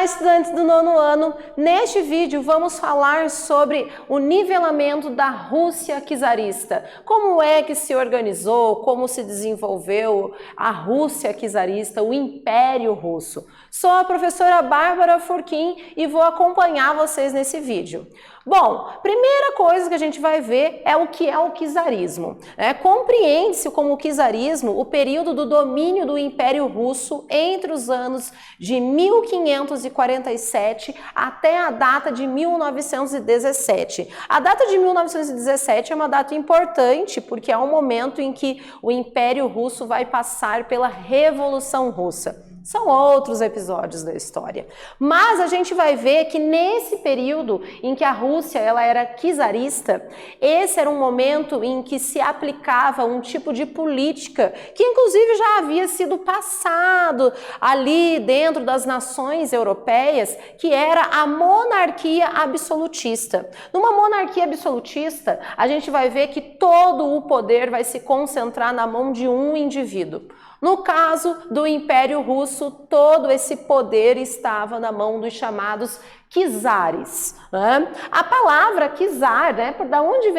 Olá, estudantes do 9º ano! Neste vídeo vamos falar sobre o nivelamento da Rússia czarista. Como é que se organizou, como se desenvolveu a Rússia czarista, o Império Russo. Sou a professora Bárbara Furquim e vou acompanhar vocês nesse vídeo. Bom, primeira coisa que a gente vai ver é o que é o czarismo. Compreende-se como czarismo o período do domínio do Império Russo entre os anos de 1547 até a data de 1917. A data de 1917 é uma data importante porque é um momento em que o Império Russo vai passar pela Revolução Russa. São outros episódios da história. Mas a gente vai ver que nesse período em que a Rússia ela era czarista, esse era um momento em que se aplicava um tipo de política que inclusive já havia sido passado ali dentro das nações europeias, que era a monarquia absolutista. Numa monarquia absolutista, a gente vai ver que todo o poder vai se concentrar na mão de um indivíduo. No caso do Império Russo, todo esse poder estava na mão dos chamados czares. A palavra czar, da onde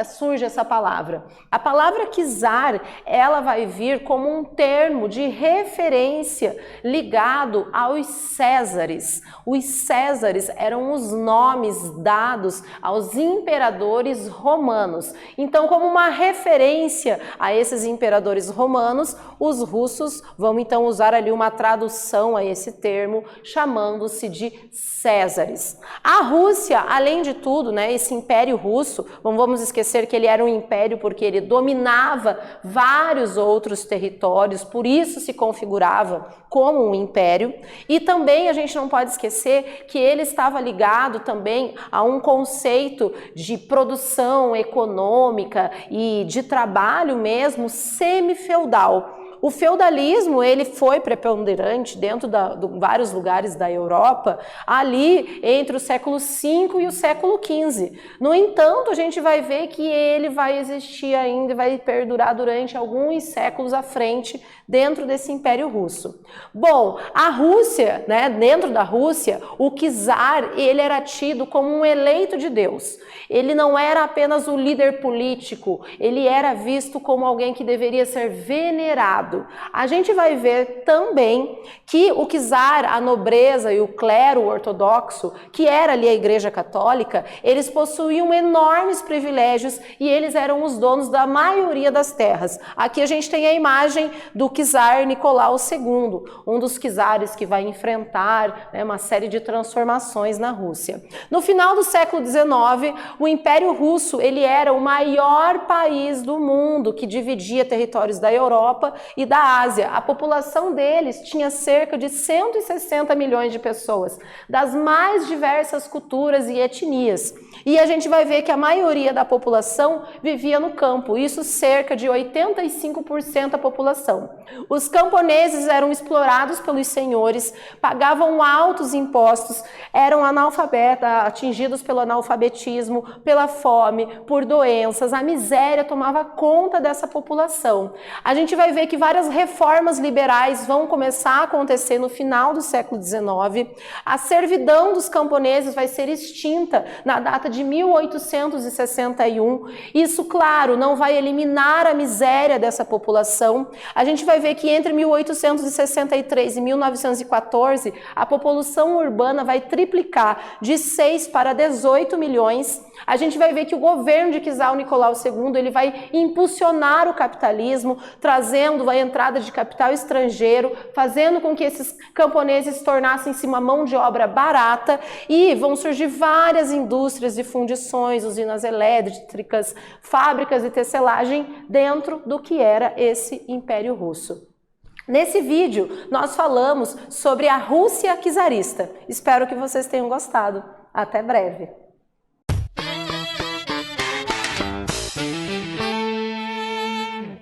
surge essa palavra? A palavra czar, ela vai vir como um termo de referência ligado aos Césares. Os Césares eram os nomes dados aos imperadores romanos. Então, como uma referência a esses imperadores romanos, os russos vão então usar ali uma tradução a esse termo, chamando-se de Césares. A Rússia, além de tudo, esse Império Russo, não vamos esquecer que ele era um império porque ele dominava vários outros territórios, por isso se configurava como um império. E também a gente não pode esquecer que ele estava ligado também a um conceito de produção econômica e de trabalho mesmo semi-feudal. O feudalismo ele foi preponderante dentro de vários lugares da Europa, ali entre o século V e o século XV. No entanto, a gente vai ver que ele vai existir ainda e vai perdurar durante alguns séculos à frente dentro desse Império Russo. Bom, a Rússia, dentro da Rússia, o czar ele era tido como um eleito de Deus. Ele não era apenas o líder político, ele era visto como alguém que deveria ser venerado. A gente vai ver também que o czar, a nobreza e o clero ortodoxo, que era ali a Igreja Católica, eles possuíam enormes privilégios e eles eram os donos da maioria das terras. Aqui a gente tem a imagem do czar Nicolau II, um dos czares que vai enfrentar uma série de transformações na Rússia. No final do século XIX, o Império Russo ele era o maior país do mundo que dividia territórios da Europa e da Ásia. A população deles tinha cerca de 160 milhões de pessoas, das mais diversas culturas e etnias. E a gente vai ver que a maioria da população vivia no campo, isso cerca de 85% da população. Os camponeses eram explorados pelos senhores, pagavam altos impostos, eram analfabetos, atingidos pelo analfabetismo, pela fome, por doenças, a miséria tomava conta dessa população. A gente vai ver que várias reformas liberais vão começar a acontecer no final do século XIX. A servidão dos camponeses vai ser extinta na data de 1861. Isso, claro, não vai eliminar a miséria dessa população. A gente vai ver que entre 1863 e 1914, a população urbana vai triplicar de 6 para 18 milhões. A gente vai ver que o governo de czar Nicolau II ele vai impulsionar o capitalismo, trazendo a entrada de capital estrangeiro, fazendo com que esses camponeses tornassem-se uma mão de obra barata e vão surgir várias indústrias de fundições, usinas elétricas, fábricas de tecelagem dentro do que era esse Império Russo. Nesse vídeo, nós falamos sobre a Rússia czarista. Espero que vocês tenham gostado. Até breve!